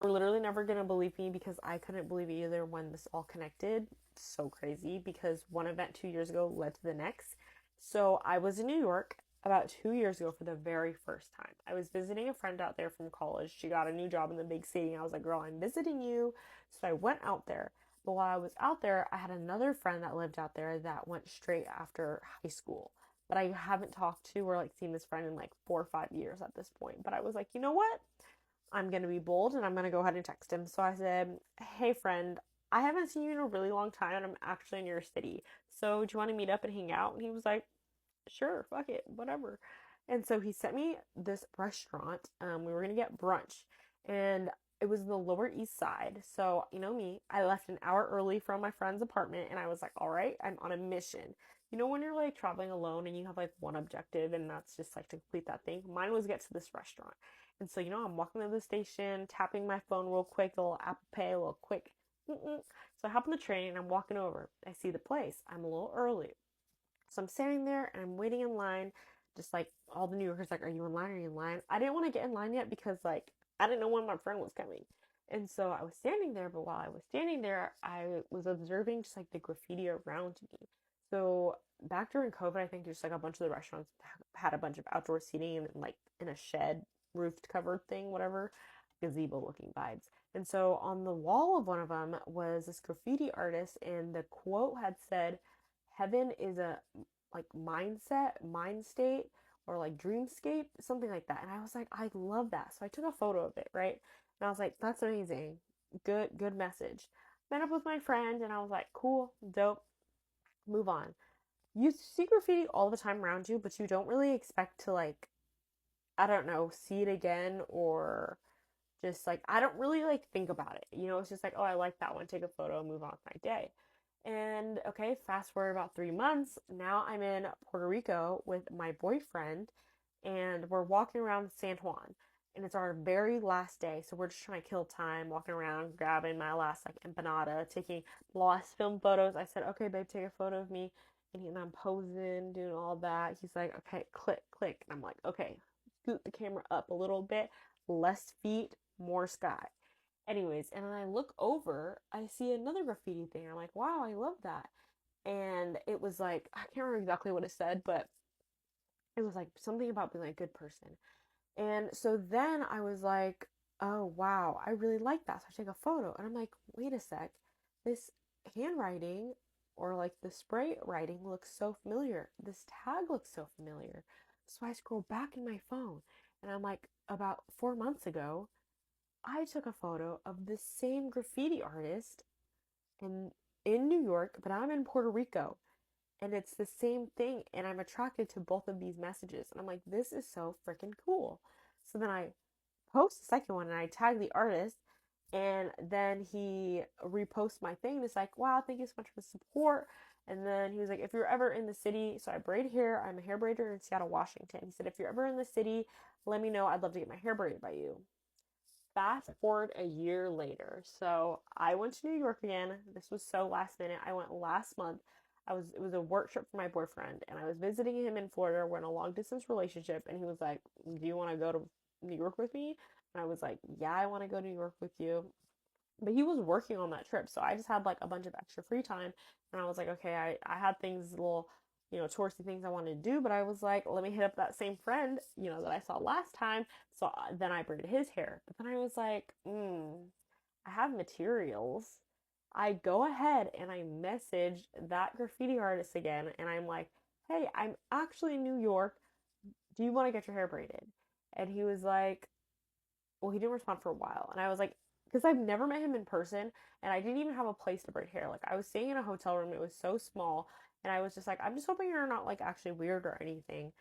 You're literally never gonna believe me because I couldn't believe it either when this all connected. So crazy because one event 2 years ago led to the next. So I was in New York about 2 years ago for the very first time. I was visiting a friend out there from college. She got a new job in the big city. And I was like, girl, I'm visiting you. So I went out there. But while I was out there, I had another friend that lived out there that went straight after high school. But I haven't talked to or like seen this friend in like 4 or 5 years at this point. But I was like, you know what? I'm going to be bold and I'm going to go ahead and text him. So I said, hey, friend, I haven't seen you in a really long time and I'm actually in your city. So do you want to meet up and hang out? And he was like, sure, fuck it, whatever. And so he sent me this restaurant. We were going to get brunch and it was in the Lower East Side. So, you know me, I left an hour early from my friend's apartment and I was like, all right, I'm on a mission. You know, when you're like traveling alone and you have like one objective and that's just like to complete that thing? Mine was get to this restaurant. And so, you know, I'm walking to the station, tapping my phone real quick, a little Apple Pay, a little quick. Mm-mm. So I hop on the train and I'm walking over. I see the place. I'm a little early. So I'm standing there and I'm waiting in line, just like all the New Yorkers, like, are you in line? Are you in line? I didn't want to get in line yet because, like, I didn't know when my friend was coming. And so I was standing there, but while I was standing there, I was observing just like the graffiti around me. So back during COVID, I think just like a bunch of the restaurants had a bunch of outdoor seating and like in a shed, roofed covered thing, whatever, gazebo looking vibes. And so on the wall of one of them was this graffiti artist, and the quote had said, heaven is a like mindset, mind state, or like dreamscape, something like that. And I was like, I love that. So I took a photo of it, right? And I was like, that's amazing. Good message. Met up with my friend and I was like, cool, dope, move on. You see graffiti all the time around you, but you don't really expect to like, I don't know, see it again or just like I don't really like think about it. You know, it's just like, oh, I like that one, take a photo, move on with my day. And okay, fast forward about 3 months. Now I'm in Puerto Rico with my boyfriend, and we're walking around San Juan. And it's our very last day, so we're just trying to kill time, walking around, grabbing my last like empanada, taking last film photos. I said, okay, babe, take a photo of me. And I'm posing, doing all that. He's like, okay, click, click. And I'm like, okay, scoot the camera up a little bit, less feet, more sky. Anyways, and then I look over, I see another graffiti thing. I'm like, wow, I love that. And it was like, I can't remember exactly what it said, but it was like something about being like a good person. And so then I was like, oh, wow, I really like that. So I take a photo and I'm like, wait a sec, this handwriting or like the spray writing looks so familiar. This tag looks so familiar. So I scroll back in my phone and I'm like, about 4 months ago, I took a photo of the same graffiti artist in New York, but I'm in Puerto Rico. And it's the same thing, and I'm attracted to both of these messages. And I'm like, this is so freaking cool. So then I post the second one and I tag the artist, and then he reposts my thing. And it's like, wow, thank you so much for the support. And then he was like, if you're ever in the city, so I braid hair, I'm a hair braider in Seattle, Washington. He said, if you're ever in the city, let me know. I'd love to get my hair braided by you. Fast forward a year later. So I went to New York again. This was so last minute. I went last month. It was a work trip for my boyfriend and I was visiting him in Florida. We're in a long distance relationship and he was like, do you want to go to New York with me? And I was like, yeah, I want to go to New York with you. But he was working on that trip, so I just had like a bunch of extra free time and I was like, okay, I had things little, you know, touristy things I wanted to do, but I was like, let me hit up that same friend, you know, that I saw last time. So then I braided his hair. But then I was like, I have materials. I go ahead and I message that graffiti artist again and I'm like, hey, I'm actually in New York. Do you want to get your hair braided? And he was like, well, he didn't respond for a while. And I was like, because I've never met him in person and I didn't even have a place to braid hair. Like, I was staying in a hotel room, it was so small. And I was just like, I'm just hoping you're not like actually weird or anything.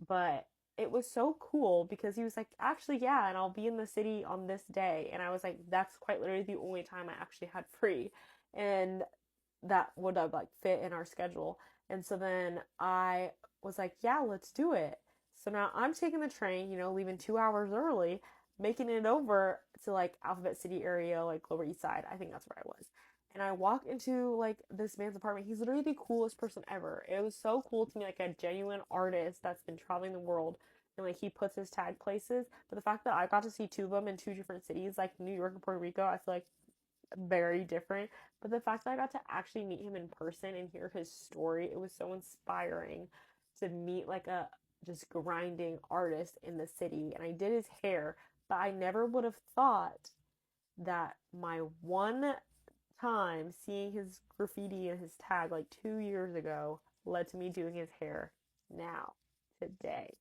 But it was so cool because he was like, actually, yeah, and I'll be in the city on this day. And I was like, that's quite literally the only time I actually had free. And that would have like fit in our schedule. And so then I was like, yeah, let's do it. So now I'm taking the train, you know, leaving 2 hours early, making it over to like Alphabet City area, like Lower East Side. I think that's where I was. And I walk into like this man's apartment. He's literally the coolest person ever. It was so cool to me, like a genuine artist that's been traveling the world, and like he puts his tag places. But the fact that I got to see two of them in two different cities, like New York and Puerto Rico, I feel like very different. But the fact that I got to actually meet him in person and hear his story, it was so inspiring to meet like a just grinding artist in the city. And I did his hair, but I never would have thought that my one time seeing his graffiti and his tag like 2 years ago led to me doing his hair now, today.